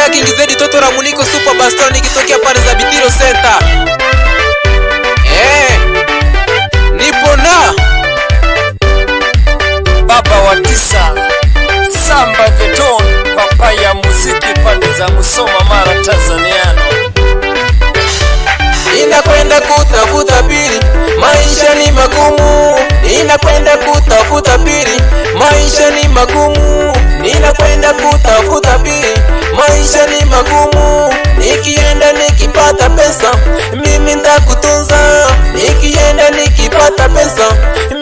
ya King Zedi Toto la Muniko Super Bastoni kitokea pale za Bitiro Center. Nipo na baba wa tisa Samba the Don, papa ya muziki pande za Musoma Mara Tanzaniano. Ninakwenda kutafuta pili, maisha ni magumu. Ninakwenda kutafuta pili, maisha ni magumu. Ninakwenda kutafuta pili, maisha ni magumu. Nikienda nikipata pesa, mimi nitakutunza. Nikienda nikipata pesa,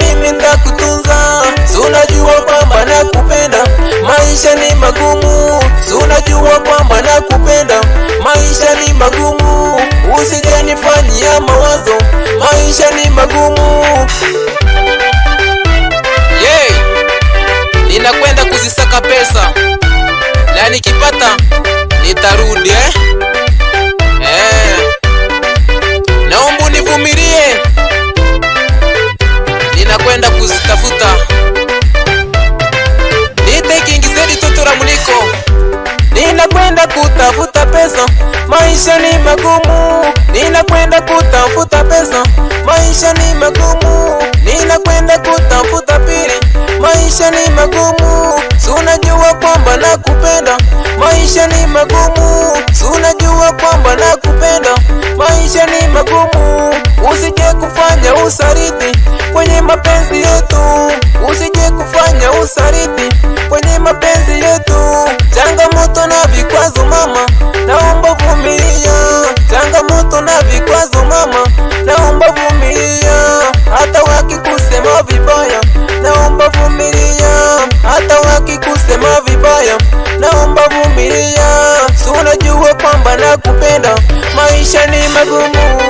mimi nitakutunza. Unajua kwamba nakupenda, maisha ni magumu. Unajua kwamba nakupenda, maisha ni magumu. Usijenifanyia mawazo, maisha ni magumu. Ninakwenda kuzisaka pesa, na nikipata nitarudi naomba univumilie. Ninakwenda kuzitafuta. Nite King Zedi Toto la Muniko. Ninakwenda kutafuta pesa, maisha ni magumu. Ninakwenda kutafuta pesa, maisha ni magumu. Ninakwenda kutafuta pili, maisha ni magumu. Unajua kwamba nakupenda, maisha ni magumu. Unajua kwamba nakupenda, maisha ni magumu. Usije kufanya usaliti kwenye mapenzi yetu. Usije kufanya usaliti kwenye mapenzi yetu. Changamoto na vikwazo mama, naomba vumilia. Changamoto na vikwazo mama, naomba vumilia. Hata wakikusema vibaya, naomba vumilia. Hata wakikusema vibaya, naomba vumilia. Unajua kwamba nakupenda, maisha ni magumu.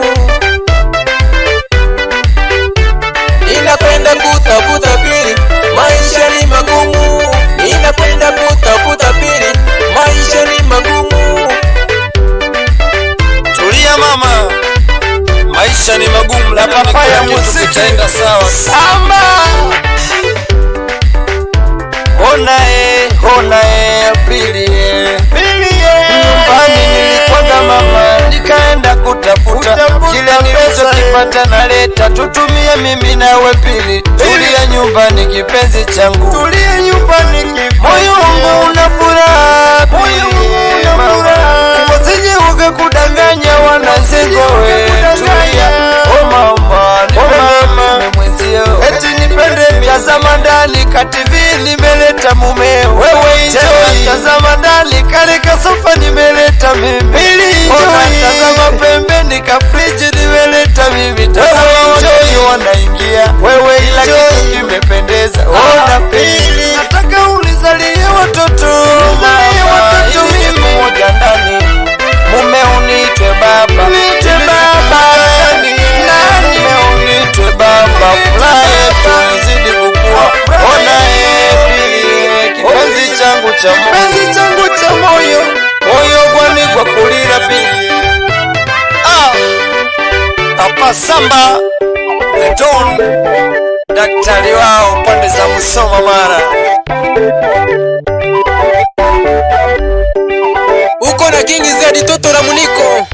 Ninakwenda kutafuta pili, maisha ni magumu. Ninakwenda kutafuta pili, maisha ni magumu. Tulia mama, maisha ni magumu, la papa ya muziki itaenda sawa. Samba Hona pili nyumbani nilikwenda mama, nikaenda kutafuta kile nilichokipata naleta, tutumie mimi nawe pili. Tulia nyumbani kipenzi changu, tulia nyumbani kipenzi. Moyo wangu una furaha, usije ukakudanganya wanazengo wetu. Mama nipende mwenzio, eti nipende mimi. Tazama ndani ka TV nimeleta mumeo, wewe enjoy. Tazama ndani kale kasofa nimeleta mimi, tazama pembeni ka fridge nimeleta mimi. Tazama enjoy, wanaingia wewe, ila kitu kimependeza. Ona pili, nataka unizalie watoto mimi mmoja ndani, mume uniitwe baba, uniitwe baba, furaha tuzidi kukua. Ona pili, kipenzi changu cha moyo kwani kwa kulira pili. Papa Samba the Don, daktari wao pande za Musoma Mara. uko na King Zedi Toto la Muniko.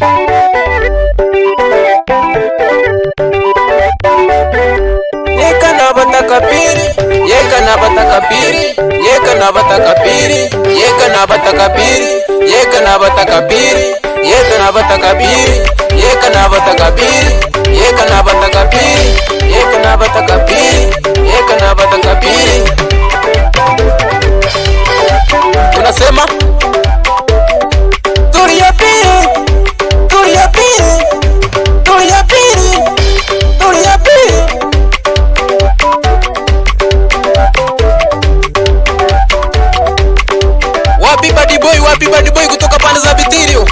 Yeka na bataka pili, yeka na bataka pili, yeka na bataka pili, yeka na bataka pili, yeka na bataka pili, yeka na bataka pili, yeka na bataka pili, yeka na bataka pili, yeka na bataka pili, yeka na bataka pili. Unasema tulia pili, tulia pili, tulia pili, tulia pili. Wapi bad boy kutoka pande za Bitiro?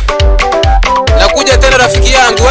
Nakuja tena rafiki yangu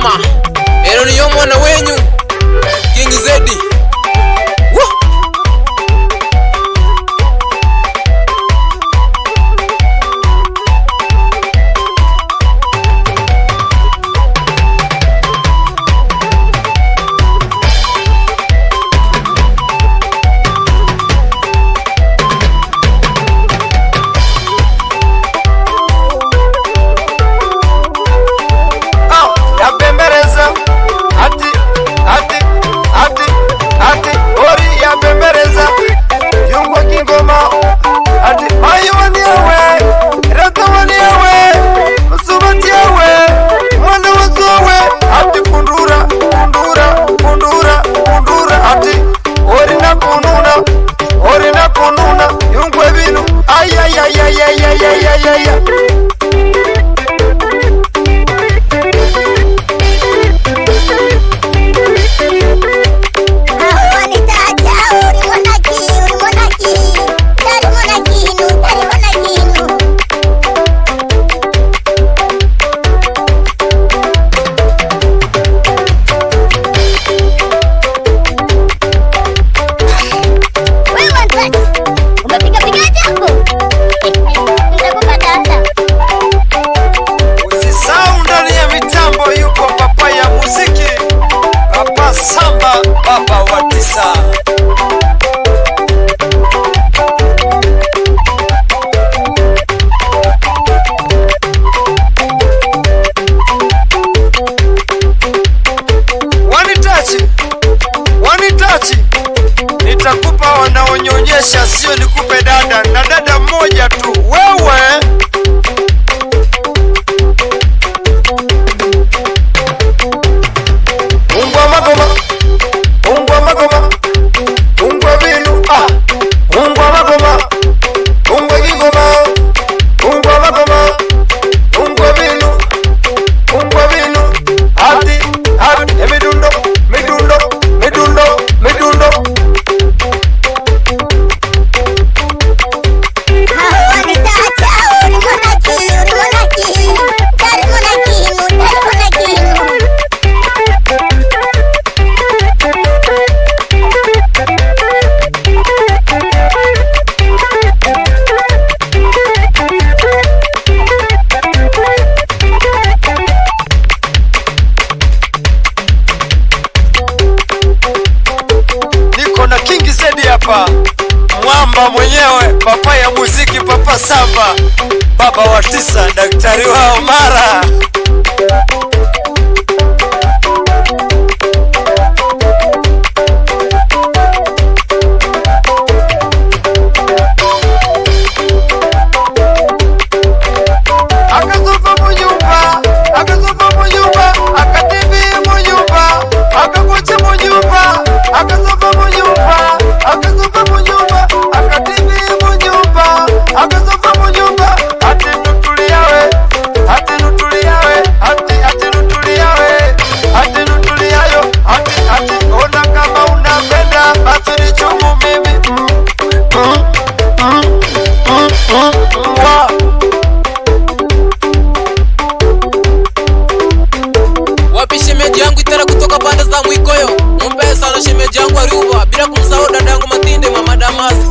Ngoma ero niyo mwana wenyu King Zedi. Baba wa tisa. Wanitachi, nitakupa wanaonyonyesha, sio nikupe dada na dada mmoja tu wewe. Ungwa magoma, ungwa magoma, ungwa vinu, ungwa magoma, ungwa gigoma, ungwa magoma, ungwa vinu, ungwa vinu, hati, midundo, midundo, midundo, midundo. King Zedi hapa, mwamba mwenyewe, papa ya muziki, Papa Samba, baba wa tisa, daktari wao mara. Akazupa munyumba, akazupa munyumba, akativi munyumba, akakucha munyumba, akazupa munyumba, akazupa munyumba, akativi munyumba, akazupa munyumba, ati nutuliawe, ati nutuliawe, ati nutuliawe, ati nutuliayo, ati ona kama unapenda basi ni chumu mimi. Wapi shemeji yangu Itara kutoka pande za Mwikoyo, Mombasa, na shemeji yangu Aruba, bila kumsahau dada yangu Matinde, Mama Damasi.